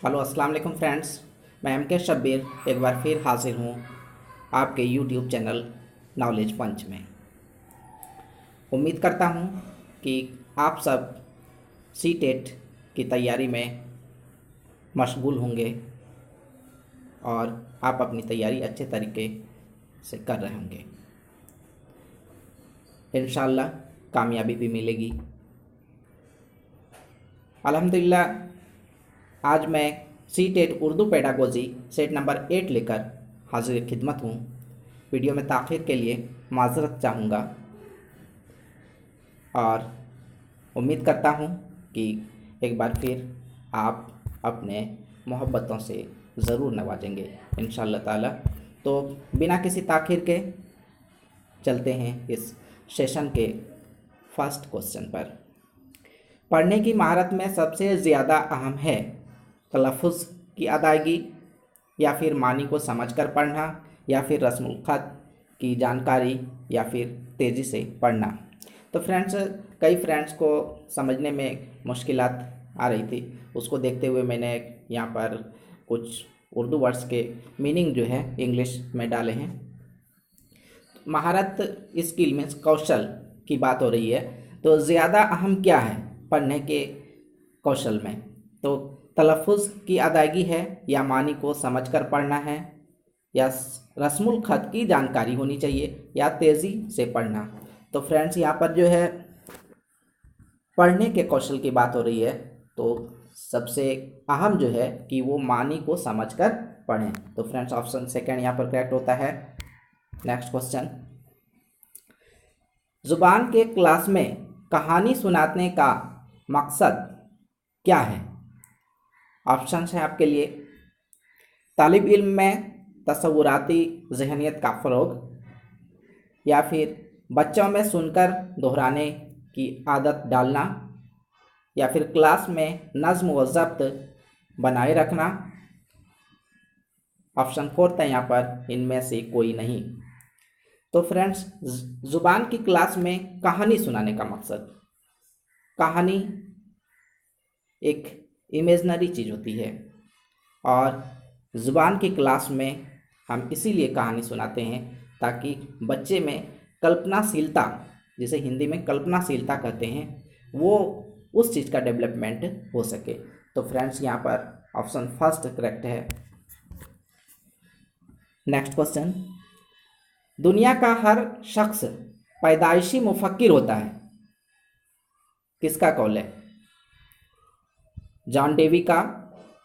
Hello अस्सलाम वालेकुम friends. मैं एम के शब्बीर एक बार फिर हाजिर हूँ आपके यूट्यूब चैनल नॉलेज पंच में। उम्मीद करता हूँ कि आप सब सी टेट की तैयारी में मशगूल होंगे और आप अपनी तैयारी अच्छे तरीके से कर रहे होंगे। इंशाल्लाह कामयाबी भी मिलेगी। अल्हम्दुलिल्लाह आज मैं C TET Urdu pedagogy set number 8 लेकर हाजिर खिदमत हूँ। वीडियो में ताख़ीर के लिए माज़रत चाहूँगा और उम्मीद करता हूँ कि एक बार फिर आप अपने मोहब्बतों से ज़रूर नवाजेंगे इंशाअल्लाह ताला। तो बिना किसी ताख़ीर के चलते हैं इस सेशन के फर्स्ट क्वेश्चन पर। पढ़ने की महारत में सबसे ज़्यादा अहम है तलफ़ुज़ की अदायगी, या फिर मानी को समझकर पढ़ना, या फिर रस्मुल ख़त की जानकारी, या फिर तेज़ी से पढ़ना। तो फ्रेंड्स, कई फ्रेंड्स को समझने में मुश्किलात आ रही थी, उसको देखते हुए मैंने यहाँ पर कुछ उर्दू वर्ड्स के मीनिंग जो है इंग्लिश में डाले हैं। महारत स्किल में कौशल की बात हो रही है, तो ज़्यादा अहम क्या है पढ़ने के कौशल में? तो तलफ़ुज़ की अदायगी है, या मानी को समझकर पढ़ना है, या रस्मुल ख़त की जानकारी होनी चाहिए, या तेज़ी से पढ़ना। तो फ्रेंड्स, यहाँ पर जो है पढ़ने के कौशल की बात हो रही है, तो सबसे अहम जो है कि वो मानी को समझकर पढ़ें। तो फ्रेंड्स, ऑप्शन सेकंड यहाँ पर करेक्ट होता है। नेक्स्ट क्वेश्चन, ज़ुबान के क्लास में कहानी सुनाने का मकसद क्या है? ऑप्शन है आपके लिए, तालिब इल्म में तसव्वुराती ज़हनियत का फ़रोग़, या फिर बच्चों में सुनकर दोहराने की आदत डालना, या फिर क्लास में नज़्म व ज़ब्त बनाए रखना। ऑप्शन फोर्थ है यहाँ पर इनमें से कोई नहीं। तो फ्रेंड्स, ज़ुबान की क्लास में कहानी सुनाने का मकसद, कहानी एक इमेजनरी चीज़ होती है और ज़ुबान की क्लास में हम इसीलिए कहानी सुनाते हैं ताकि बच्चे में कल्पनाशीलता, जिसे हिंदी में कल्पनाशीलता कहते हैं, वो उस चीज़ का डेवलपमेंट हो सके। तो फ्रेंड्स, यहाँ पर ऑप्शन फर्स्ट करेक्ट है। नेक्स्ट क्वेश्चन, दुनिया का हर शख्स पैदाइशी मुफक्किर होता है, किसका कौल है? जॉन डेवी का,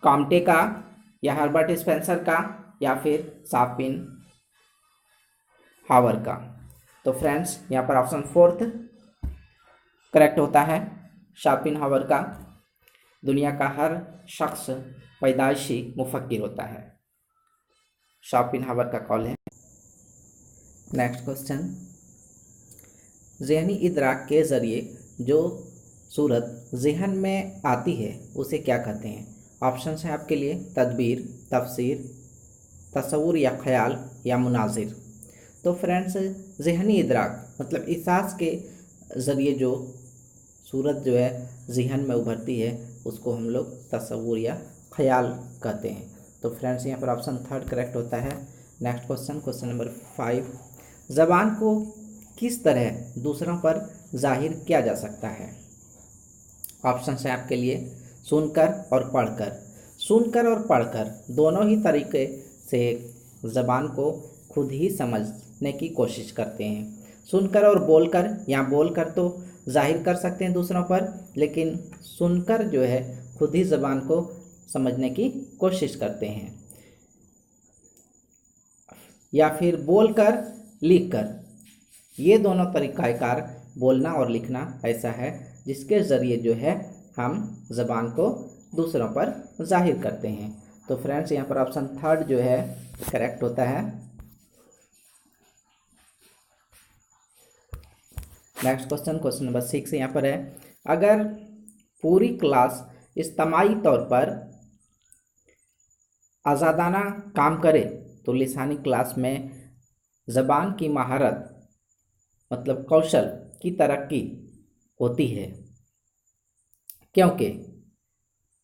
कॉम्टे का, या हर्बर्ट स्पेंसर का, या फिर शॉपिन हावर का? तो फ्रेंड्स, यहाँ पर ऑप्शन फोर्थ करेक्ट होता है, शॉपिन हावर का। दुनिया का हर शख्स पैदाइशी मुफक्किर होता है, शॉपिन हावर का कॉल है। नेक्स्ट क्वेश्चन, ज़हनी इदराक के ज़रिए जो सूरत जहन में आती है उसे क्या कहते हैं? ऑप्शंस हैं आपके लिए, तदबीर, तफसीर, तसव्वुर या ख्याल, या मुनाजिर। तो फ्रेंड्स, ज़हनी इदराक मतलब एहसास के ज़रिए जो सूरत जो है जहन में उभरती है उसको हम लोग तसव्वुर या ख्याल कहते हैं। तो फ्रेंड्स, यहाँ पर ऑप्शन थर्ड करेक्ट होता है। नेक्स्ट क्वेश्चन, क्वेश्चन नंबर 5, ज़बान को किस तरह दूसरों पर जाहिर किया जा सकता है? ऑप्शन है आपके लिए, सुनकर और पढ़कर। सुनकर और पढ़कर दोनों ही तरीके से ज़बान को खुद ही समझने की कोशिश करते हैं। सुनकर और बोलकर, यहाँ बोलकर तो जाहिर कर सकते हैं दूसरों पर, लेकिन सुनकर जो है खुद ही ज़बान को समझने की कोशिश करते हैं, या फिर बोलकर लिखकर। ये दोनों तरीक़ाकार बोलना और लिखना ऐसा है जिसके ज़रिए जो है हम ज़बान को दूसरों पर जाहिर करते हैं। तो फ्रेंड्स, यहाँ पर ऑप्शन थर्ड जो है करेक्ट होता है। नेक्स्ट क्वेश्चन, क्वेश्चन नंबर 6 यहाँ पर है, अगर पूरी क्लास इज्तिमाई तौर पर आज़ादाना काम करे तो लिसानी क्लास में ज़बान की महारत मतलब कौशल की तरक्की होती है, क्योंकि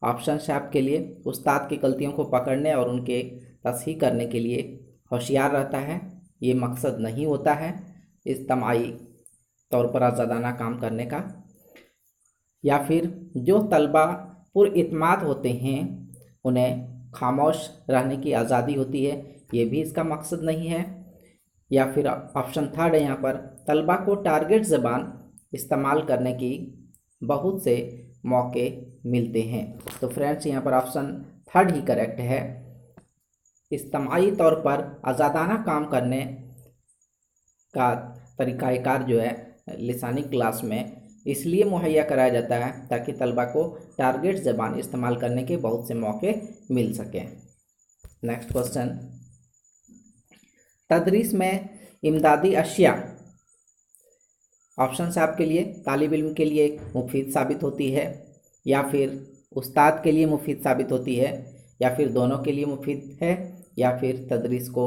ऑप्शन है आपके लिए, उस्ताद की गलतियों को पकड़ने और उनके तसहीह करने के लिए होशियार रहता है, ये मकसद नहीं होता है इज्तिमाई तौर पर आज़ादाना काम करने का। या फिर जो तलबा पुरइत्माद होते हैं उन्हें खामोश रहने की आज़ादी होती है, ये भी इसका मकसद नहीं है। या फिर ऑप्शन थर्ड है यहाँ पर, तलबा को टारगेट ज़बान इस्तेमाल करने की बहुत से मौके मिलते हैं। तो फ्रेंड्स यहाँ पर ऑप्शन थर्ड ही करेक्ट है। इज्तिमाई तौर पर आज़ादाना काम करने का तरीक़ाकार जो है लिसानी क्लास में इसलिए मुहैया कराया जाता है ताकि तलबा को टारगेट ज़बान इस्तेमाल करने के बहुत से मौके मिल सकें। नेक्स्ट क्वेश्चन, तदरीस में इमदादी अशिया ऑप्शन है आपके लिए, तालिब इल्म के लिए मुफीद साबित होती है, या फिर उस्ताद के लिए मुफीद साबित होती है, या फिर दोनों के लिए मुफीद है, या फिर तदरीस को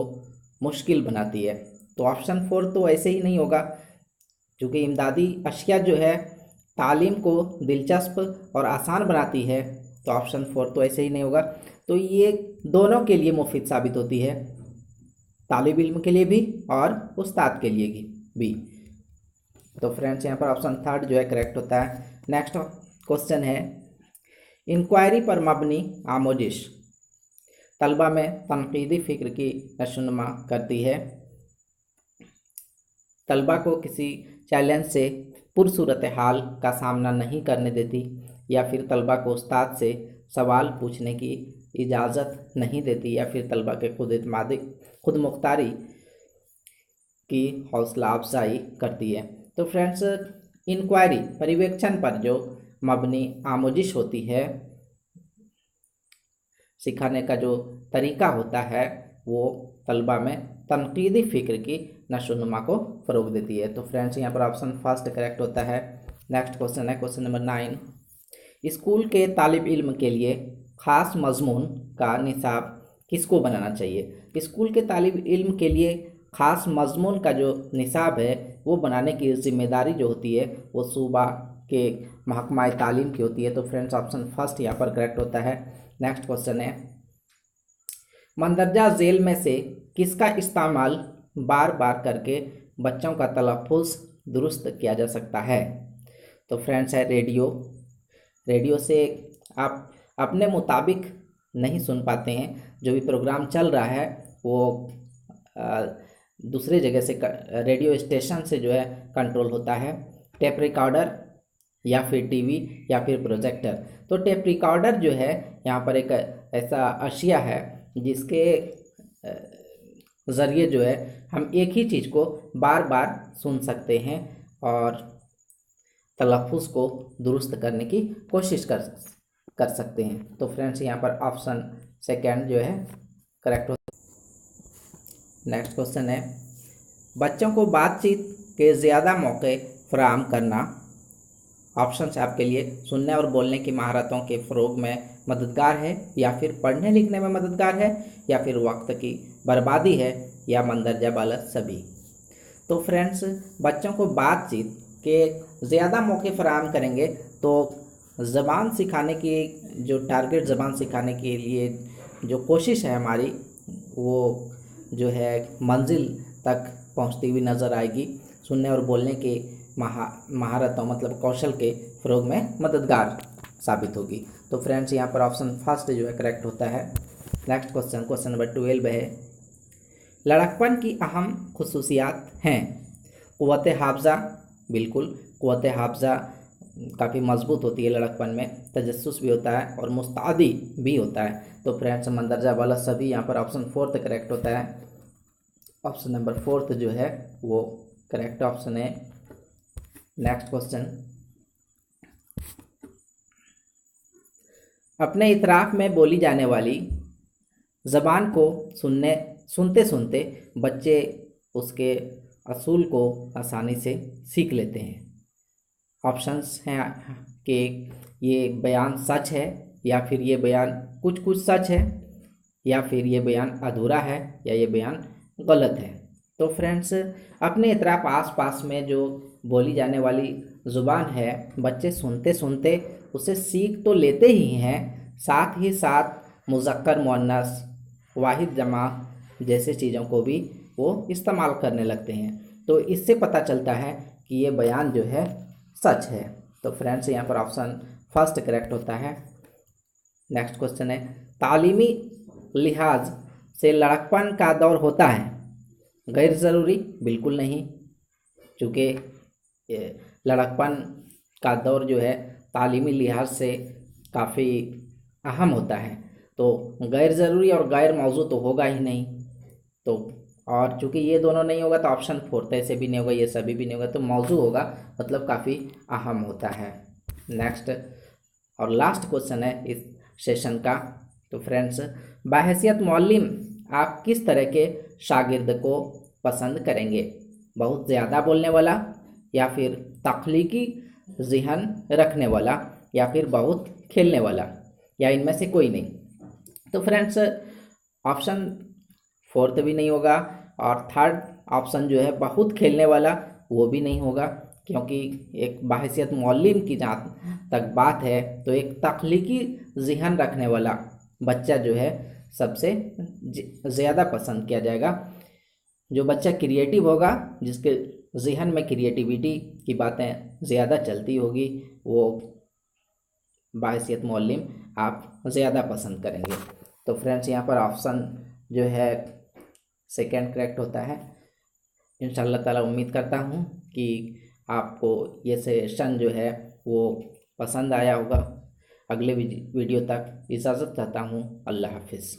मुश्किल बनाती है। तो ऑप्शन 4 तो ऐसे ही नहीं होगा, क्योंकि इमदादी अशिया जो है तालीम को दिलचस्प और आसान बनाती है, तो ऑप्शन 4 तो ऐसे ही नहीं होगा। तो ये दोनों के लिए मुफीद साबित होती है, तालिब इल्म के लिए भी और उस्ताद के लिए भी। तो फ्रेंड्स यहाँ पर ऑप्शन थर्ड जो है करेक्ट होता है। नेक्स्ट क्वेश्चन है, इंक्वायरी पर मबनी आमोजिश तलबा में तनकीदी फ़िक्र की नशोनुमा करती है, तलबा को किसी चैलेंज से पुरसूरत हाल का सामना नहीं करने देती, या फिर तलबा को उस्ताद से सवाल पूछने की इजाज़त नहीं देती, या फिर तलबा के खुद मुख्तारी की हौसला अफजाई करती है। तो फ्रेंड्स, इंक्वायरी पर्यवेक्षण पर जो मबनी आमोजिश होती है, सिखाने का जो तरीका होता है वो तलबा में तनकीदी फ़िक्र की नशोनुमा को फ़रोग देती है। तो फ्रेंड्स यहाँ पर ऑप्शन फर्स्ट करेक्ट होता है। नेक्स्ट क्वेश्चन है क्वेश्चन नंबर 9, स्कूल के तालिब इल्म के लिए ख़ास मजमून का निसाब किसको बनाना चाहिए। स्कूल के तालिब इल्म के लिए ख़ास मजमून का जो निसाब है वो बनाने की ज़िम्मेदारी जो होती है वो सूबा के महकमा तालीम की होती है। तो फ्रेंड्स ऑप्शन फर्स्ट यहाँ पर करेक्ट होता है। नेक्स्ट क्वेश्चन है, मंदरजा झेल में से किसका इस्तेमाल बार बार करके बच्चों का तलफ़ुज़ दुरुस्त किया जा सकता है। तो फ्रेंड्स है रेडियो से आप अपने मुताबिक नहीं सुन पाते हैं, जो भी प्रोग्राम चल रहा है वो दूसरे जगह से रेडियो स्टेशन से जो है कंट्रोल होता है, टेप रिकॉर्डर या फिर टीवी या फिर प्रोजेक्टर। तो टेप रिकॉर्डर जो है यहाँ पर एक ऐसा अशिया है जिसके ज़रिए जो है हम एक ही चीज़ को बार बार सुन सकते हैं और तलफ़ुज़ को दुरुस्त करने की कोशिश कर सकते हैं। तो फ्रेंड्स यहाँ पर ऑप्शन सेकंड जो है करेक्ट होता है। नेक्स्ट क्वेश्चन है, बच्चों को बातचीत के ज़्यादा मौके फराहम करना ऑप्शन है आपके लिए, सुनने और बोलने की महारतों के फ़रोग में मददगार है, या फिर पढ़ने लिखने में मददगार है, या फिर वक्त की बर्बादी है, या मंदरजा बाला सभी। तो फ्रेंड्स, बच्चों को बातचीत के ज़्यादा मौके फराहम करेंगे तो ज़बान सिखाने की जो टारगेट ज़बान सिखाने के लिए जो कोशिश है हमारी वो जो है मंजिल तक पहुंचती हुई नज़र आएगी। सुनने और बोलने के महारतों मतलब कौशल के फ़रोग में मददगार साबित होगी। तो फ्रेंड्स यहाँ पर ऑप्शन फर्स्ट जो है करेक्ट होता है। नेक्स्ट क्वेश्चन नंबर 12 है, लड़कपन की अहम खुसूसियात हैं। क़ुव्वत हाफ़ज़ा, बिल्कुल क़ुव्वत हाफ़ज़ा काफ़ी मजबूत होती है लड़कपन में, तजस्सुस भी होता है और मुस्तादी भी होता है। तो फ्रेंड्स मंदरजा वाला सभी यहाँ पर ऑप्शन फोर्थ करेक्ट होता है। ऑप्शन नंबर 4 जो है वो करेक्ट ऑप्शन है। नेक्स्ट क्वेश्चन, अपने इतराफ़ में बोली जाने वाली ज़बान को सुनते सुनते बच्चे उसके असूल को आसानी से सीख लेते हैं। ऑप्शंस हैं कि ये बयान सच है, या फिर ये बयान कुछ कुछ सच है, या फिर ये बयान अधूरा है, या ये बयान गलत है। तो फ्रेंड्स, अपने इतराफ़ आस-पास में जो बोली जाने वाली ज़ुबान है बच्चे सुनते सुनते उसे सीख तो लेते ही हैं, साथ ही साथ मुज़क्कर मुअन्नस वाहिद जमा जैसे चीज़ों को भी वो इस्तेमाल करने लगते हैं। तो इससे पता चलता है कि ये बयान जो है सच है। तो फ्रेंड्स यहाँ पर ऑप्शन फर्स्ट करेक्ट होता है। नेक्स्ट क्वेश्चन है, तालीमी लिहाज से लड़कपन का दौर होता है? गैर ज़रूरी, बिल्कुल नहीं, चूँकि लड़कपन का दौर जो है तालीमी लिहाज से काफ़ी अहम होता है। तो गैर ज़रूरी और गैर मौजू तो होगा ही नहीं। तो और चूँकि ये दोनों नहीं होगा तो ऑप्शन फोर्थ ऐसे भी नहीं होगा, ये सभी भी नहीं होगा, तो मौजू होगा, मतलब काफ़ी अहम होता है। नेक्स्ट और लास्ट क्वेश्चन है इस सेशन का। तो फ्रेंड्स, बाहैसियत मुअल्लिम आप किस तरह के शागिर्द को पसंद करेंगे? बहुत ज़्यादा बोलने वाला, या फिर तख्लीकी ज़हन रखने वाला, या फिर बहुत खेलने वाला, या इनमें से कोई नहीं? तो फ्रेंड्स, ऑप्शन फोर्थ भी नहीं होगा और थर्ड ऑप्शन जो है बहुत खेलने वाला वो भी नहीं होगा, क्योंकि एक बाहैसियत मुअल्लिम की जहाँ तक बात है तो एक तख्लीकी ज़हन रखने वाला बच्चा जो है सबसे ज़्यादा पसंद किया जाएगा। जो बच्चा क्रिएटिव होगा, जिसके ज़हन में क्रिएटिविटी की बातें ज़्यादा चलती होगी, वो बाहैसियत मुअल्लिम आप ज़्यादा पसंद करेंगे। तो फ्रेंड्स, यहाँ पर ऑप्शन जो है सेकंड करेक्ट होता है। इंशाअल्लाह ताला उम्मीद करता हूँ कि आपको ये सेशन जो है वो पसंद आया होगा। अगले वीडियो तक इजाज़त चाहता हूँ। अल्लाह हाफिज़।